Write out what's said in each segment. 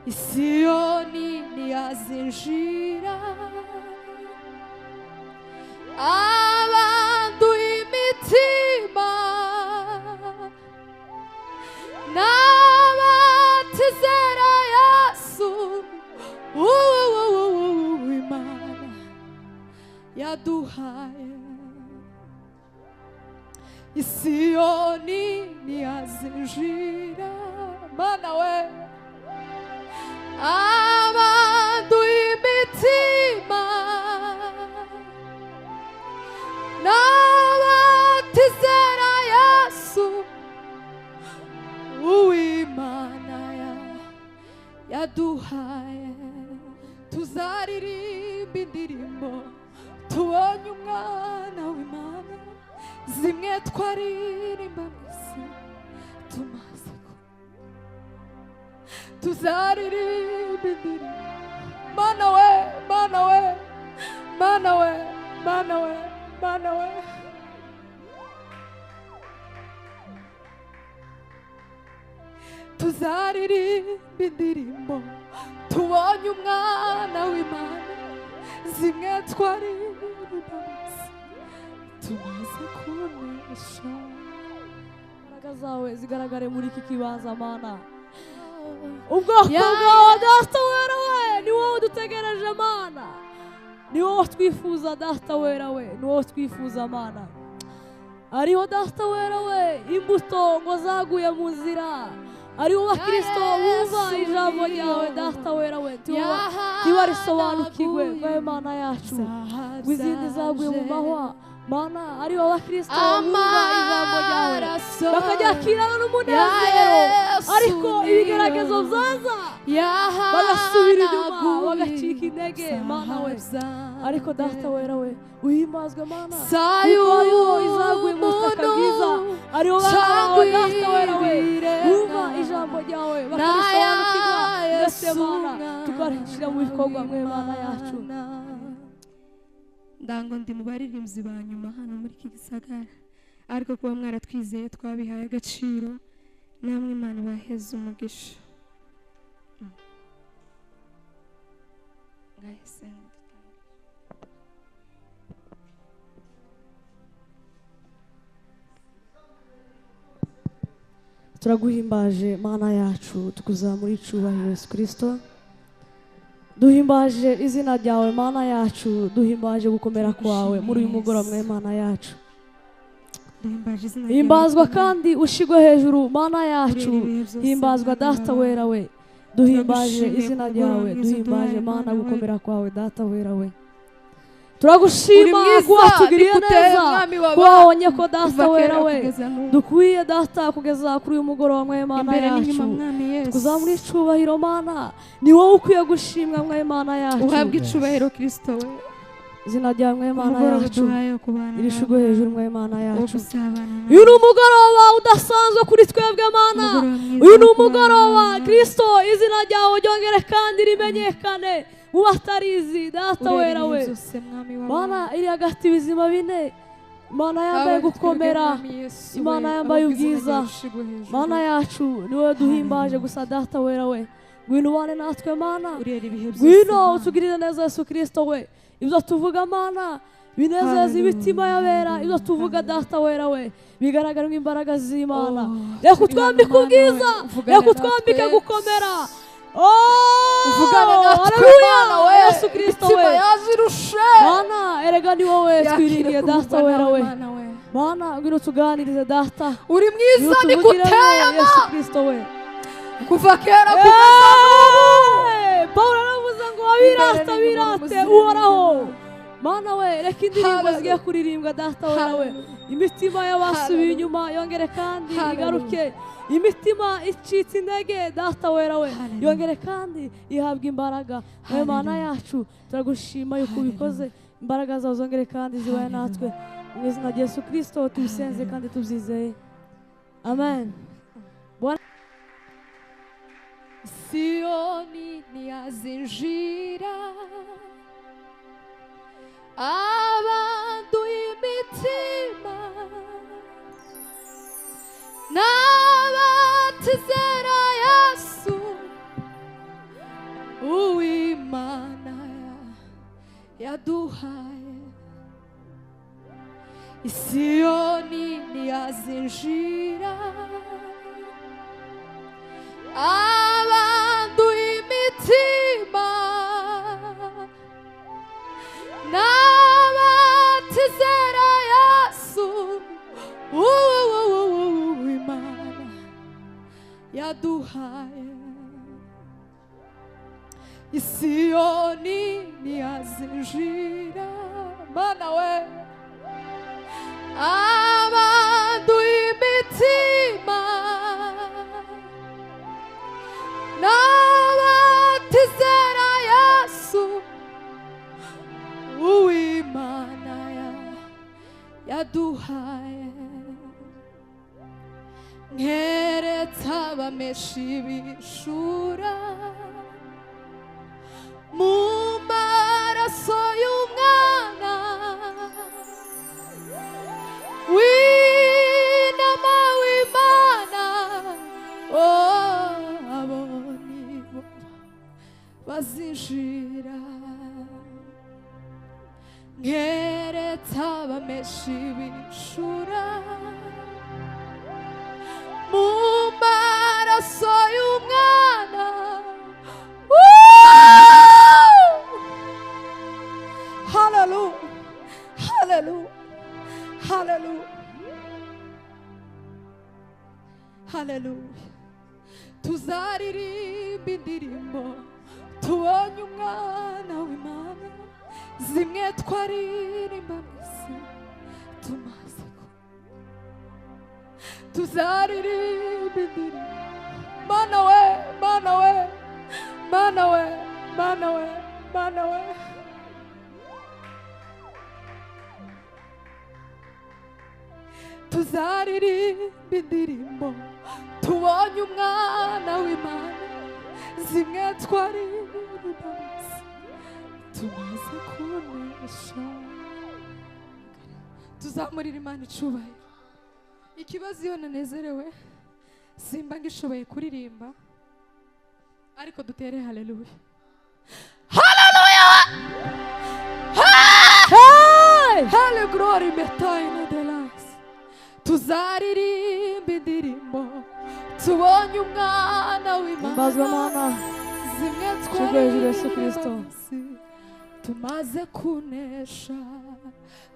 Isiyoni ntiyazinjira, abanduye imitima n'abatizera Yesu, Imana yaduhaye. Isiyoni ntiyazinjira, Mana we, abanduye imitima n'abatizera Yesu, Uwimana yaduhaye. Tuzaririmba indirimbo tubonye umwana w'Imana, zimwe twaririmba mw'isi tumaze ko. Tuzaririmba indirimbo, Mana we, Mana we, Mana we, Mana we, Mana we. Tuzaririmba indirimbo tubonye umwana w'Imana, zimwe twaririmba mw'isi tumaze kunesha. Imbaraga zawe zigaragare muri iki kibanza Mana. Ubwoko bwawe Data wera we, ni wowe dutegereje Mana, ni wowe twifuza Data wera we, ni wowe twifuza Mana. Ariho Data wera we imbuto ngo zaguye mu nzira, ariho bakristo bumva ijambo ryawe Data wera we, ntibarisobanukirwe we Mana yacu, izindi zaguye mu mahwa Mana. Ariho bakristo bumva ijambo ryawe bakaryakirana n'umunezero, ariko ibigeragezo byaza bagasubira inyuma bagacika intege Mana we. Ariko Data wera we uhimbazwe Mana, kuko ariho izaguye mu butaka bwiza, ariho bawe Data wera we bumva ijambo ryawe bakarisobanukirwa, ndetse Mana tukarishyira mu bikorwa mwe Mana yacu. Ndango ndi mu baririmbyi ba nyuma hano muri iki gisagara, ariko kuba mwaratwizeye twabihaye agaciro, namwe Imana baheze umugisha. Turaguhimbaje Mana yacu, tukuzamura icubahiro Yesu Kristo. Duhimbaje izina ryawe Mana yacu, duhimbaje gukomera kwawe muri uyu mugoroba mwe Mana yacu. Himbazwa kandi ushigwe hejuru Mana yacu, himbazwa Data wera we. Duhimbaje izina ryawe, duhimbaje Mana gukomera kwawe Data wera we. Turagushima kuwatugiriye neza, kuwabonye ko Data wera we dukwiye Data kugeza kuri uyu mugoroba mwe Mana yacu. Tukuzamura icubahiro Mana, ni wowe ukwiye gushimwa mwe Mana yacu. Uhabwe icubahiro Kristo we, izina ryawe mwe Mana yacu irishugwe hejuru mwe Mana yacu. Uyu ni umugoroba udasanzwe kuri twebwe Mana, uyu ni umugoroba Kristo izina ryawe ryongere kandi rimenyekane mu batarizi Data wera we. Mana iri hagati ibizima bine, Mana yambaye gukomera, Imana yambaye ubwiza Mana yacu, ni wowe duhimbaje gusa Data wera we. Ngwino ubane natwe Mana, ngwino utugirire neza Yesu Kristo we. Ibyo tuvuga Mana binezeza imitima y'abera, ibyo tuvuga Data wera we bigaragara nk'imbaraga z'Imana. Reka utwambike ubwiza, reka utwambike gukomera. uvugane natwe Mana we, Yesu Kristo we Mana, erega ni wowe twiririye Data wera we. Mana ngwino tuganirize Data, uri mwiza niguteye Yesu Kristo we. kuva kera kugeza Pawulo aravuze ngo abirata birate uhoraho. Mana we reka indirimbo zigiye kuririmbwa Data wera we, imitima y'abasubiye inyuma yongere kandi igaruke, imitima icitse intege Data wera we yongere kandi ihabwa imbaraga. We Mana yacu turagushima yuko ubikoze, imbaraga zawe zongere kandi zibaye natwe, mu izina rya Yesu Kristo tubisenze kandi tubyizeye, amen. Siyoni ntiyazinjira, abanduye imitima n'abatizera Yesu, yaduhaye Isiyoni ntiyazinjira abanduye imitima n'abatizera Yesu Imana yaduhaye Isiyoni ntiyazinjira Mana we abanduye imitima n'abatizera Yesu Uwimana yaduhaye nkeretse abameshi b'ishura mu maraso y'umwana w'intama w'Imana abo nibo bazinjira nkeretse abameshi b'ishura mu maraso y'umwana Hallelujah, hallelujah, hallelujah, hallelujah. Tuzaririmba indirimbo tubonye umwana w'Imana zimwe twaririmba mw'isi tumaze ko tuzaririmba indirimbo Mana we, Mana we, Mana we, Mana we, Mana we. Tuzaririmba indirimbo tubonye umwana w'Imana zimwe twaririmba mw'isi tumaze kunesha. Tuzamurira Imana icubahiro. Ikibazo iyo nanezerewe simba ngishoboye kuririmba ariko dutere haleluya, haleluya, hale glory metaina delas. Tuzaririmba indirimbo tubonye umwana w'Imana zimwe twaririmba tumaze kunesha.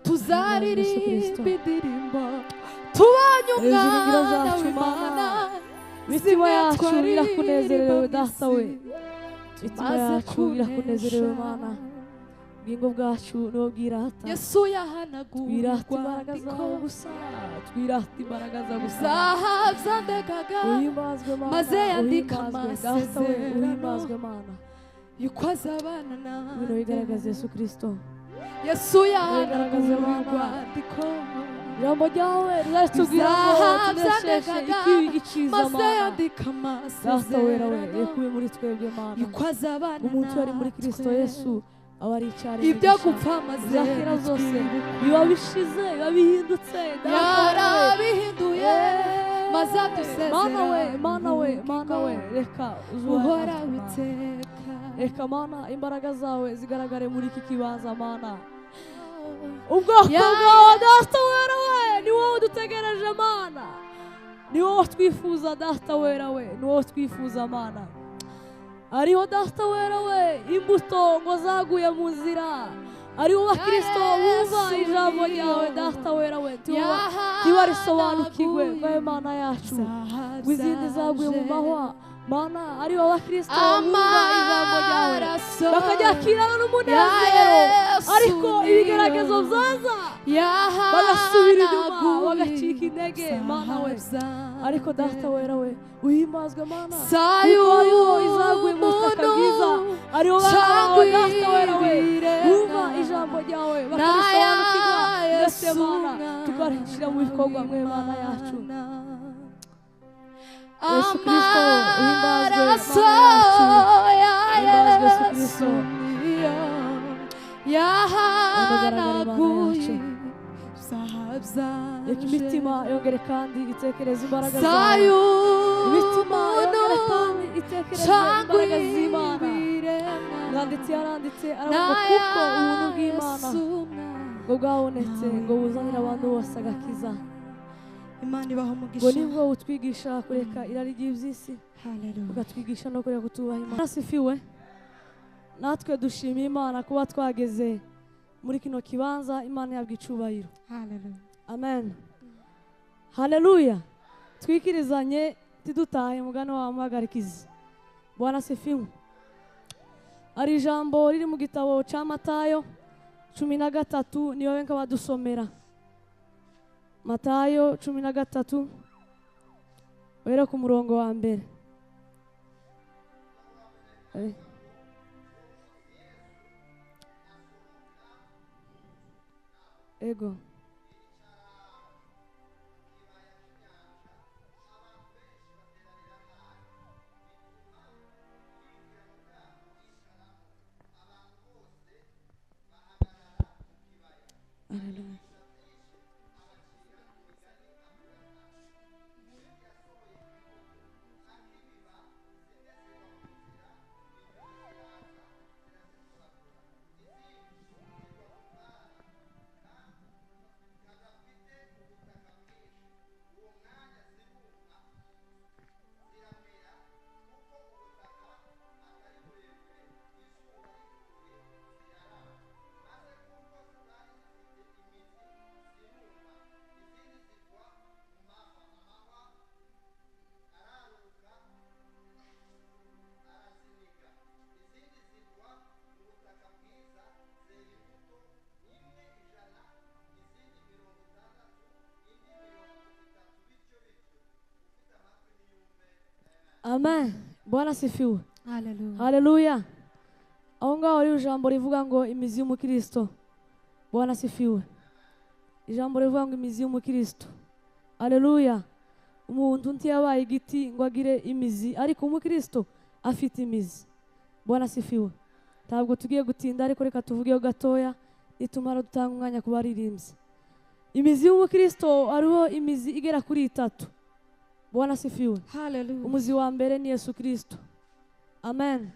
Tuzaririmba indirimbo tubonye umwana w'Imana mitima yacu irakunezerewe data we, mitima yacu irakunezerewe Mana, ubugingo bwacu niwo bwirata. Yesu yahanaguye twirata imbaraga zawe gusa, twirata imbaraga zawe gusa. zahabyandegaga uhimbazwe Mana, maze yandika amasezerano uhimbazwe Mana, yuko azabana nawe. ngwino wigaragaze Yesu Kristo. Yesu yahanaguye urwandiko ijambo ryawe rizatubwira ngo tunesheje ikibi giciza maze Mana. yandika Data wera we, amasezerano rekuye muri twebwe Mana, yuko azabana umuntu wari muri Kristo Yesu aba ari icyaremwe ibyo gishya. gupfa maze Zakera zose biba bishize, biba bihindutse. yarabihinduye maze Mana we, adusezerana Mana we, Mana we, reka uhora uzubahe witeka. reka Mana imbaraga zawe zigaragare muri iki kibanza Mana. Ubwoko bwawe Data wera we ni wowe dutegereje Mana, ni wowe twifuza Data wera we, ni wowe twifuza Mana. Ariho Data wera we imbuto ngo zaguye mu nzira, ariho bakristo bumva ijambo ryawe Data wera we ntibarisobanukirwe babe Mana yacu, ngo izindi zaguye mu mahwa Mana. Ariho abakristo bumva ijambo ryawe bakaryakirana n'umunezero, ariko ibigeragezo byaza bagasubira inyuma bagacika intege Mana we. Ariko Data wera we uhimbazwe Mana, kuko ariho izaguye mu butaka bwiza, ariho bana bawe Data wera we bumva ijambo ryawe bakarisobanukirwa, ndetse Mana tukarishyira mu bikorwa mwe Mana yacu. Yesu Kristo uhimbazwe Mana yacu, uhimbazwe Yesu Kristo, yahanaguye reka imitima yongere kandi itekereza imbaraga zawe, imitima yongere kandi itekereza imbaraga z'Imana. mwanditsi yaranditse aravuga kuko ubuntu bw'Imana ngo bwabonetse ngo buzanire abantu bose agakiza. Imana ibaho umugisha. Ngo nibwo utwigisha kureka irari ry'iby'isi, ugatwigisha no kureka kutubaha Imana. Asifiwe. Natwe dushimiye Imana kuba twageze muri kino kibanza. Imana yabwa icubahiro. Amen. Haleluya. Twikirizanye tidutahe mugano wa muhagarikizi. Bwana asifiwe. Ari ijambo riri mu gitabo ca Matayo 13 niyo wenka badusomera. Matayo 13 wera ku murongo wa mbere. Ego. Hallelujah. Amen. Bwana sifiwe. Hallelujah. Haleluya. Aho ngaho ari ijambo rivuga ngo imizi y'umukristo. Bwana sifiwe. Ijambo rivuga ngo imizi y'umukristo. Haleluya. Umuntu ntiyabaye igiti ngo agire imizi, ariko umukristo afite imizi. Bwana sifiwe. Ntabwo tugiye gutinda, ariko reka tuvugeho gatoya nitumara dutanga umwanya ku baririmbyi. Imizi y'umukristo ariho imizi igera kuri 3. Bwana sifiwe. Hallelujah. Umuzi wa mbere ni Yesu Kristo. Amen.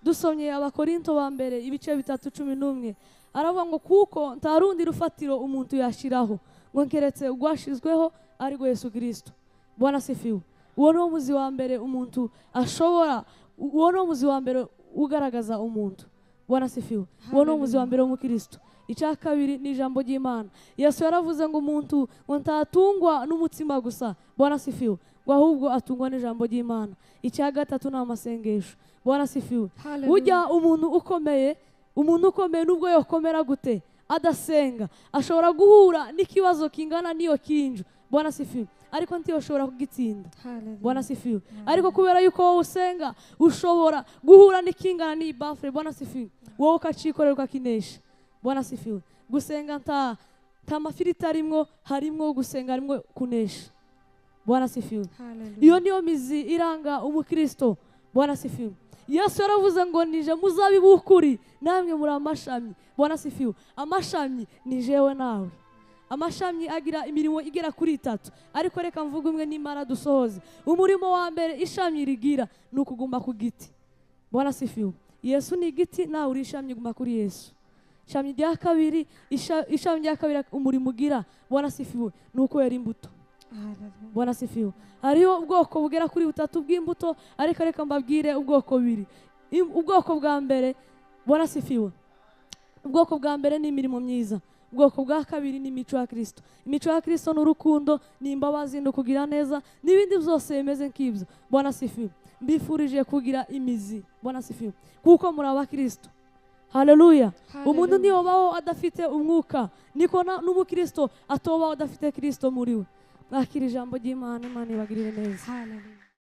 Dusomye Abakorinto ba mbere ibice 3:11 aravuga ngo kuko ntarundi rufatiro umuntu yashiraho ngo nkeretse ugwashizweho ari go Yesu Kristo. Bwana sifiwe. Uwo ni umuzi wa mbere umuntu ashobora, uwo ni umuzi wa mbere ugaragaza umuntu. Bwana sifiwe. Uwo ni umuzi wa mbere w'umukristo. Icya kabiri ni ijambo ry'Imana. Yesu yaravuze ngo umuntu ngo ntatungwa n'umutima gusa. Bwana sifiwe. Ngo ahubwo atungwa n'ijambo ry'Imana. Icya gatatu ni amasengesho. Bwana sifiwe. Ujya umuntu ukomeye nubwo yokomera gute adasenga ashobora guhura n'ikibazo kingana n'iyo kinju. Bwana sifiwe. Ariko ntiyoshobora kugitsinda. Bwana sifiwe. Ariko kubera yuko wowe usenga ushobora guhura n'ikingana n'ibafure. Bwana sifiwe. Wowe ukacikorera ukakinesha. Bwana sifiwe. Gusenga nta mafirita harimwo gusenga harimwo kunesha. Bwana sifiwe. Iyo niyo mizi iranga umukristo. Bwana sifiwe. Yesu yaravuze ngo nije muzabibu ukuri namwe muri amashami. Bwana sifiwe. Amashami ni jewe nawe. Amashami agira imirimo igera kuri 3, ariko reka mvuga umwe nimara dusohoze. Umurimo wa mbere ishami rigira nukuguma ku giti. Bwana sifiwe. Yesu ni igiti, nawe uri ishami guma kuri Yesu. Ishami rya kabiri umurimo ugira. Bwana sifiwe. Nuko yera imbuto. Bwana sifiwe. Hariho ubwoko bugera kuri 3 bw'imbuto, ariko reka mbabwire ubwoko 2. Ubwoko bwa mbere, Bwana sifiwe, ubwoko bwa mbere ni imirimo myiza. Ubwoko bwa kabiri ni imico ya Kristo. Imico ya Kristo ni urukundo, ni imbabazi, no kugira neza, n'ibindi byose bimeze nk'ibyo. Bwana sifiwe. Mbifurije kugira imizi. Bwana sifiwe. Kuko muri abakristo. Haleluya. Umuntu ntiyobaho adafite umwuka, niko n'umukristo atobaho adafite Kristo muri we. Mwakira ijambo ry'Imana, Imana ibagirire neza. Haleluya.